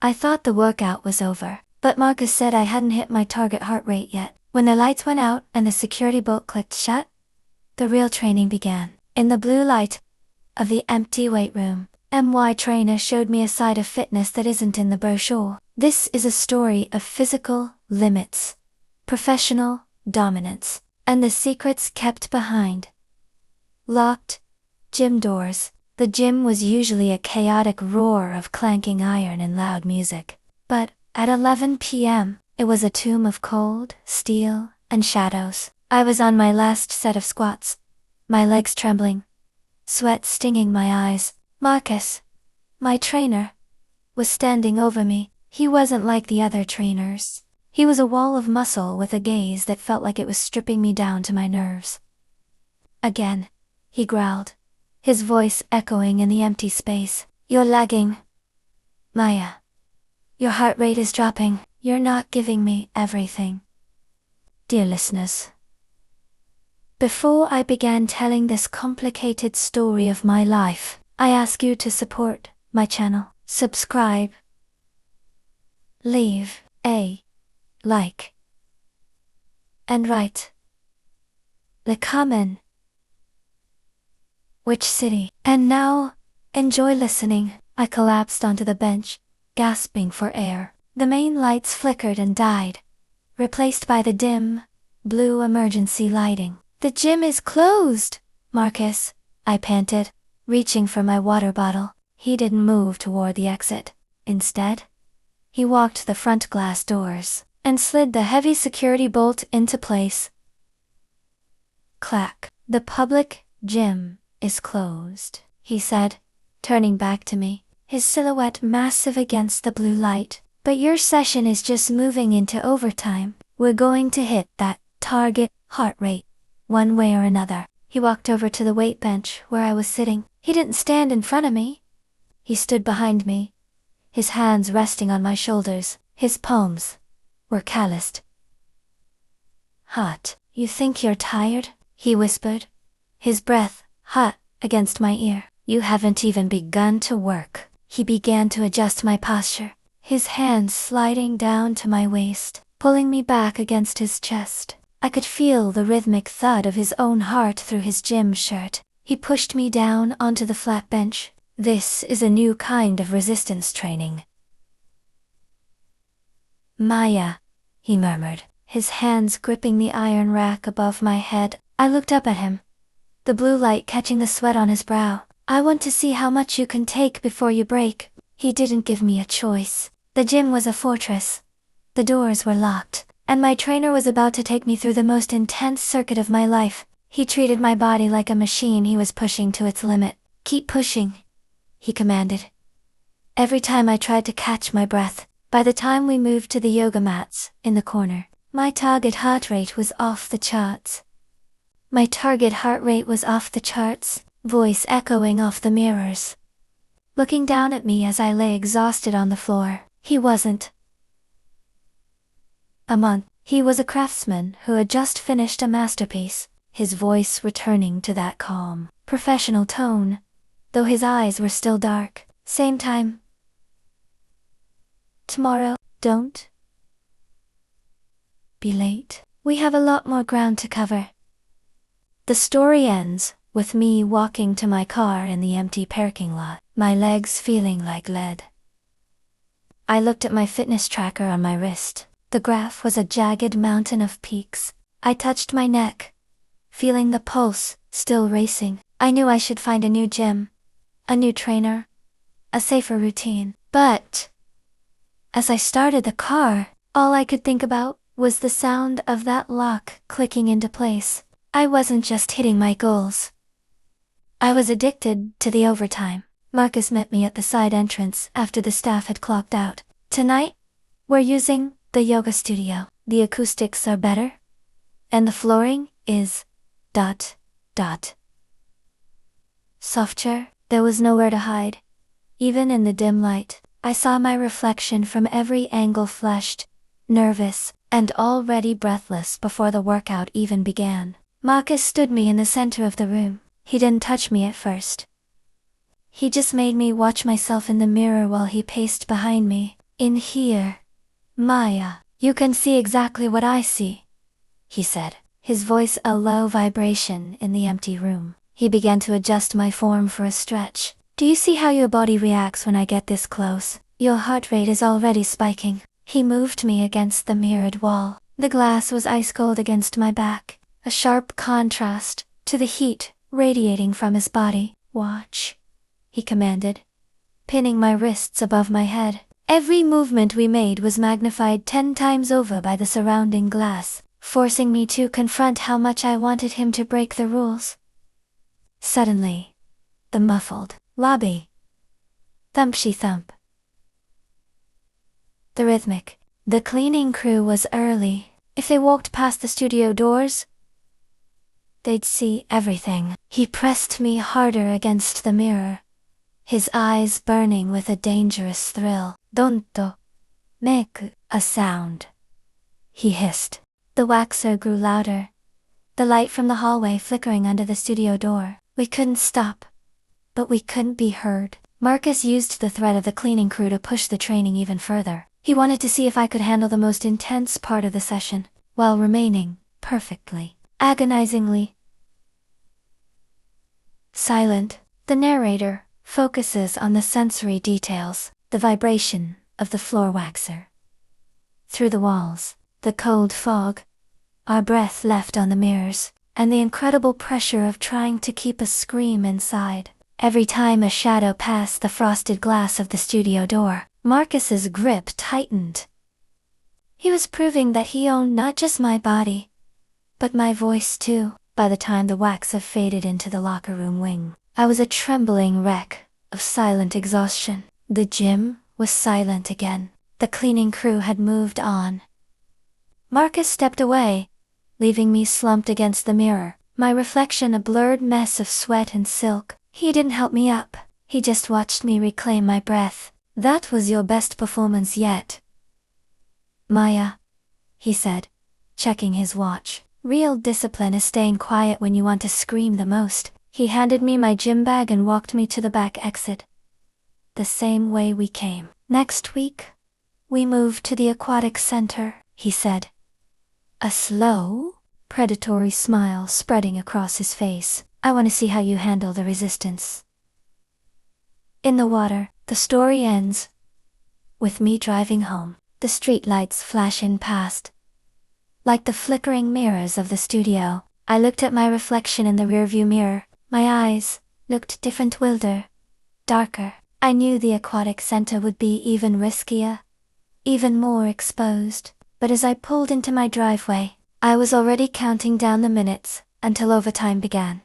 I thought the workout was over, but Marcus said I hadn't hit my target heart rate yet. When the lights went out and the security bolt clicked shut, the real training began. In the blue light of the empty weight room, my trainer showed me a side of fitness that isn't in the brochure. This is a story of physical limits, professional dominance, and the secrets kept behind locked gym doors. The gym was usually a chaotic roar of clanking iron and loud music. But at 11 p.m., it was a tomb of cold, steel, and shadows. I was on my last set of squats, my legs trembling, sweat stinging my eyes. Marcus, my trainer, was standing over me. He wasn't like the other trainers. He was a wall of muscle with a gaze that felt like it was stripping me down to my nerves. Again, he growled, his voice echoing in the empty space. You're lagging, Maya. Your heart rate is dropping. You're not giving me everything. Dear listeners, before I begin telling this complicated story of my life, I ask you to support my channel, subscribe, leave a like, and write the comment. Which city? And now, enjoy listening. I collapsed onto the bench, gasping for air. The main lights flickered and died, replaced by the dim, blue emergency lighting. The gym is closed, Marcus, I panted, reaching for my water bottle. He didn't move toward the exit. Instead, he walked to the front glass doors and slid the heavy security bolt into place. Clack. The public gym is closed, he said, turning back to me, his silhouette massive against the blue light. But your session is just moving into overtime. We're going to hit that target heart rate, one way or another. He walked over to the weight bench where I was sitting. He didn't stand in front of me. He stood behind me, his hands resting on my shoulders. His palms were calloused. Hot. You think you're tired? He whispered, his breath hot against my ear. You haven't even begun to work. He began to adjust my posture, his hands sliding down to my waist, pulling me back against his chest. I could feel the rhythmic thud of his own heart through his gym shirt. He pushed me down onto the flat bench. This is a new kind of resistance training. Maya, he murmured, his hands gripping the iron rack above my head. I looked up at him, the blue light catching the sweat on his brow. I want to see how much you can take before you break. He didn't give me a choice. The gym was a fortress. The doors were locked, and my trainer was about to take me through the most intense circuit of my life. He treated my body like a machine he was pushing to its limit. Keep pushing, he commanded. Every time I tried to catch my breath, by the time we moved to the yoga mats in the corner, my target heart rate was off the charts. My target heart rate was off the charts, voice echoing off the mirrors. Looking down at me as I lay exhausted on the floor, he wasn't a monk. He was a craftsman who had just finished a masterpiece, his voice returning to that calm, professional tone, though his eyes were still dark. Same time tomorrow, don't be late. We have a lot more ground to cover. The story ends with me walking to my car in the empty parking lot, my legs feeling like lead. I looked at my fitness tracker on my wrist. The graph was a jagged mountain of peaks. I touched my neck, feeling the pulse still racing. I knew I should find a new gym, a new trainer, a safer routine. But as I started the car, all I could think about was the sound of that lock clicking into place. I wasn't just hitting my goals. I was addicted to the overtime. Marcus met me at the side entrance after the staff had clocked out. Tonight, we're using the yoga studio. The acoustics are better, and the flooring is softer. There was nowhere to hide. Even in the dim light, I saw my reflection from every angle, flushed, nervous, and already breathless before the workout even began. Marcus stood me in the center of the room. He didn't touch me at first. He just made me watch myself in the mirror while he paced behind me, In here, Maya, you can see exactly what I see, he said, his voice a low vibration in the empty room. He began to adjust my form for a stretch. Do you see how your body reacts when I get this close? Your heart rate is already spiking. He moved me against the mirrored wall. The glass was ice cold against my back, a sharp contrast to the heat radiating from his body. Watch, he commanded, pinning my wrists above my head. Every movement we made was magnified 10 times over by the surrounding glass, forcing me to confront how much I wanted him to break the rules. Suddenly, the muffled lobby thumpshy thump. The rhythmic. The cleaning crew was early. If they walked past the studio doors, they'd see everything. He pressed me harder against the mirror, his eyes burning with a dangerous thrill. Donto make a sound, he hissed. The waxer grew louder, the light from the hallway flickering under the studio door. We couldn't stop, but we couldn't be heard. Marcus used the threat of the cleaning crew to push the training even further. He wanted to see if I could handle the most intense part of the session, while remaining perfectly, agonizingly silent. The narrator focuses on the sensory details, the vibration of the floor waxer through the walls, the cold fog, our breath left on the mirrors, and the incredible pressure of trying to keep a scream inside. Every time a shadow passed the frosted glass of the studio door, Marcus's grip tightened. He was proving that he owned not just my body, but my voice too. By the time the waxer faded into the locker room wing, I was a trembling wreck of silent exhaustion. The gym was silent again. The cleaning crew had moved on. Marcus stepped away, leaving me slumped against the mirror, my reflection a blurred mess of sweat and silk. He didn't help me up, he just watched me reclaim my breath. That was your best performance yet, Maya, he said, checking his watch. Real discipline is staying quiet when you want to scream the most. He handed me my gym bag and walked me to the back exit, the same way we came. Next week, we moved to the aquatic center, he said, a slow, predatory smile spreading across his face. I want to see how you handle the resistance. In the water, the story ends with me driving home, the streetlights flashing past. Like the flickering mirrors of the studio, I looked at my reflection in the rearview mirror. My eyes looked different, wilder, darker. I knew the aquatic center would be even riskier, even more exposed. But as I pulled into my driveway, I was already counting down the minutes until overtime began.